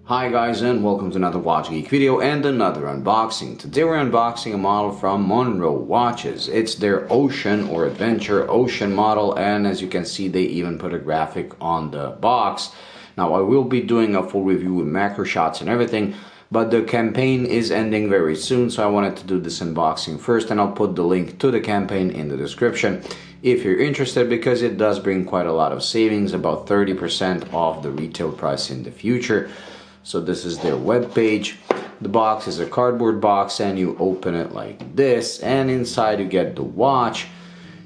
Hi guys, and welcome to another Watch Geek video and another unboxing. Today we're unboxing a model from Monro Watches. It's their Ocean or Adventure Ocean model, and as you can see they even put a graphic on the box. Now I will be doing a full review with macro shots and everything, but the campaign is ending very soon, so I wanted to do this unboxing first, and I'll put the link to the campaign in the description if you're interested, because it does bring quite a lot of savings, about 30% off the retail price in the future. So this is their web page. The box is a cardboard box, and you open it like this, and inside you get the watch.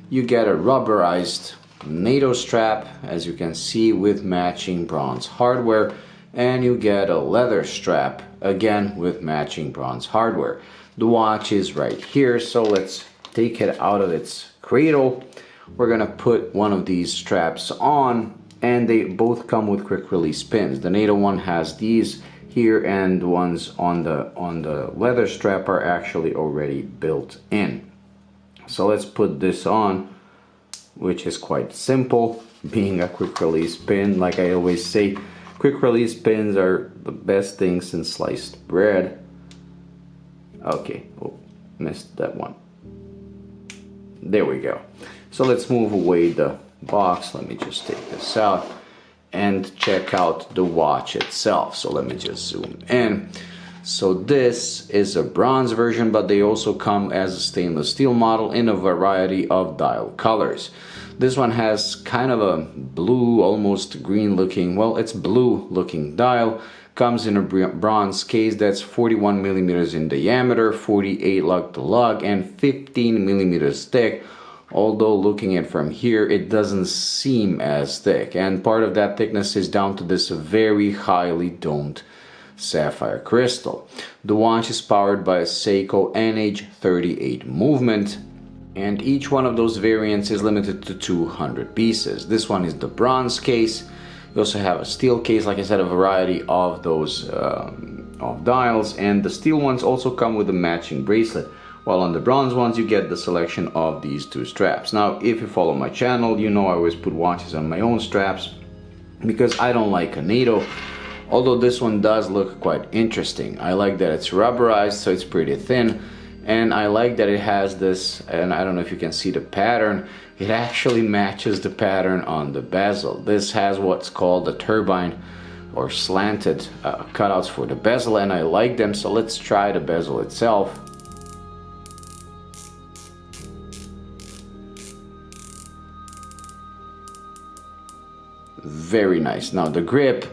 You get a rubberized NATO strap, as you can see, with matching bronze hardware, and you get a leather strap, again with matching bronze hardware. The watch is right here, so let's take it out of its cradle. We're gonna put one of these straps on, and they both come with quick release pins. The NATO one has these here, and the ones on the leather strap are actually already built in. So let's put this on, which is quite simple, being a quick release pin. Like I always say, quick release pins are the best thing since sliced bread. Okay, oh, missed that one. There we go. So let's move away the box. Let me just take this out and check out the watch itself. So let me just zoom in. So this is a bronze version, but they also come as a stainless steel model in a variety of dial colors. This one has kind of a blue, almost green looking, well, it's blue looking dial. Comes in a bronze case that's 41 millimeters in diameter, 48 lug to lug, and 15 millimeters thick. Although looking at it from here, it doesn't seem as thick, and part of that thickness is down to this very highly domed sapphire crystal. The watch is powered by a Seiko NH38 movement, and each one of those variants is limited to 200 pieces. This one is the bronze case. You also have a steel case, like I said, a variety of those of dials, and the steel ones also come with a matching bracelet, while on the bronze ones you get the selection of these two straps. Now, if you follow my channel, you know I always put watches on my own straps because I don't like a NATO, although this one does look quite interesting. I like that it's rubberized, so it's pretty thin, and I like that it has this, and I don't know if you can see the pattern, it actually matches the pattern on the bezel. This has what's called a turbine or slanted cutouts for the bezel, and I like them, so let's try the bezel itself. Very nice. Now the grip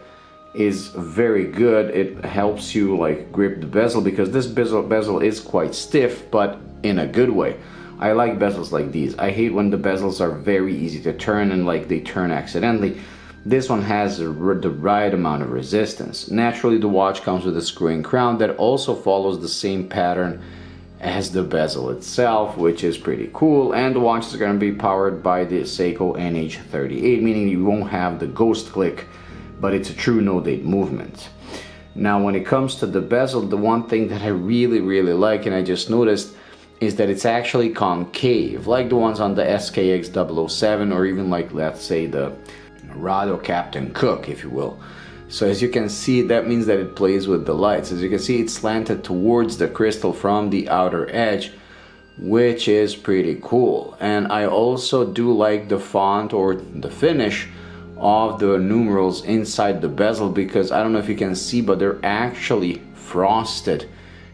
is very good. It helps you like grip the bezel, because this bezel is quite stiff, but in a good way. I like bezels like these. I hate when the bezels are very easy to turn and like they turn accidentally. This one has the right amount of resistance. Naturally, the watch comes with a screw-in crown that also follows the same pattern as the bezel itself, which is pretty cool. And the watch is going to be powered by the Seiko NH38, meaning you won't have the ghost click, but it's a true no-date movement. Now when it comes to the bezel, the one thing that I really like, and I just noticed, is that it's actually concave, like the ones on the SKX 007, or even like, let's say, the Rado Captain Cook, if you will. So as you can see, that means that it plays with the lights. As you can see, it's slanted towards the crystal from the outer edge, which is pretty cool. And I also do like the font or the finish of the numerals inside the bezel, because I don't know if you can see, but they're actually frosted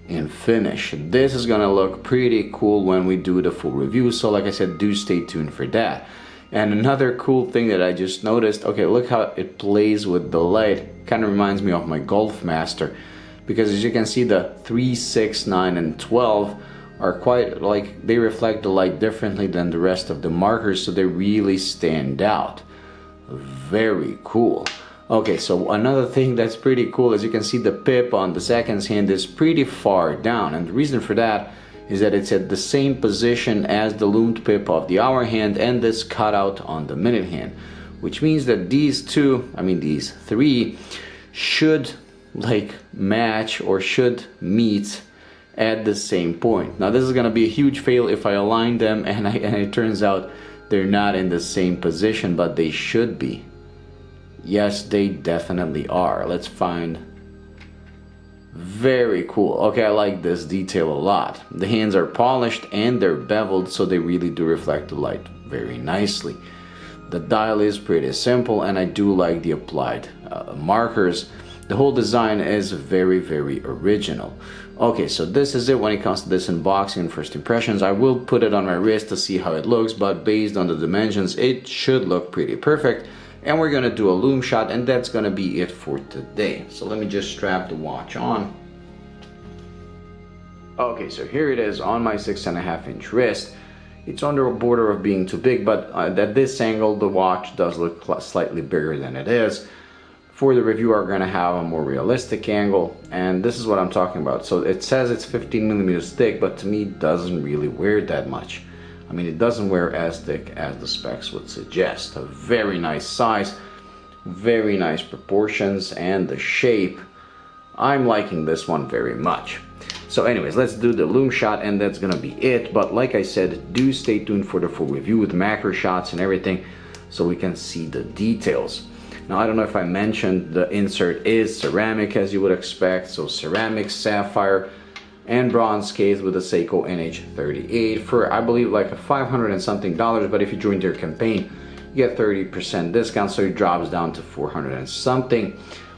in finish. This is gonna look pretty cool when we do the full review, so like I said, do stay tuned for that. And another cool thing that I just noticed, okay, look how it plays with the light. Kind of reminds me of my Golf Master, because as you can see, the 3, 6, 9, and 12 are quite like, they reflect the light differently than the rest of the markers, so they really stand out. Very cool. Okay, so another thing that's pretty cool, as you can see, the pip on the seconds hand is pretty far down, and the reason for that is that it's at the same position as the loomed pip of the hour hand and this cutout on the minute hand, which means that these three should like match or should meet at the same point. Now this is gonna be a huge fail if I align them and it turns out they're not in the same position, but they should be. Yes, they definitely are. Let's find Very cool. Okay, I like this detail a lot. The hands are polished and they're beveled, so they really do reflect the light very nicely. The dial is pretty simple, and I do like the applied markers. The whole design is very original. Okay, so this is it when it comes to this unboxing and first impressions. I will put it on my wrist to see how it looks, but based on the dimensions, it should look pretty perfect. And we're gonna do a Lume shot, and that's gonna be it for today. So let me just strap the watch on. Okay, so here it is on my 6.5-inch wrist. It's on the border of being too big, but at this angle the watch does look slightly bigger than it is. For the review, we're gonna have a more realistic angle, and this is what I'm talking about. So it says it's 15 millimeters thick, but to me it doesn't really wear that much. I mean, it doesn't wear as thick as the specs would suggest. A very nice size, very nice proportions, and the shape. I'm liking this one very much. So anyways, let's do the Lume shot, and that's gonna be it. But like I said, do stay tuned for the full review with macro shots and everything, so we can see the details. Now, I don't know if I mentioned, the insert is ceramic, as you would expect. So ceramic, sapphire, and bronze case with a Seiko NH38 for, I believe, like a $500 and something, but if you join their campaign, you get 30% discount, so it drops down to 400 and something,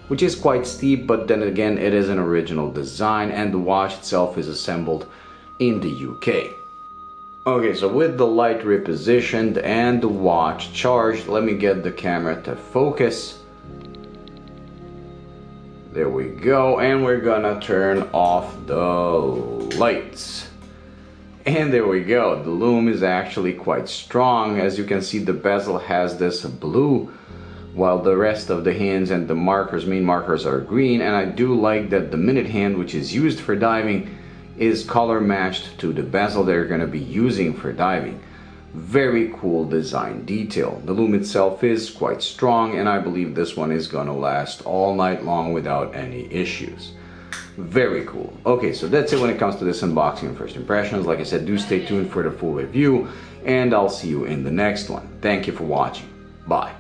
which is quite steep. But then again, it is an original design, and the watch itself is assembled in the UK. Okay, so with the light repositioned and the watch charged, let me get the camera to focus. There we go, and we're gonna turn off the lights. And there we go, the Lume is actually quite strong. As you can see, the bezel has this blue, while the rest of the hands and the markers, main markers, are green. And I do like that the minute hand, which is used for diving, is color matched to the bezel they're gonna be using for diving. Very cool design detail. The Lume itself is quite strong, and I believe this one is gonna last all night long without any issues. Very cool. Okay, so that's it when it comes to this unboxing and first impressions. Like I said, do stay tuned for the full review, and I'll see you in the next one. Thank you for watching. Bye.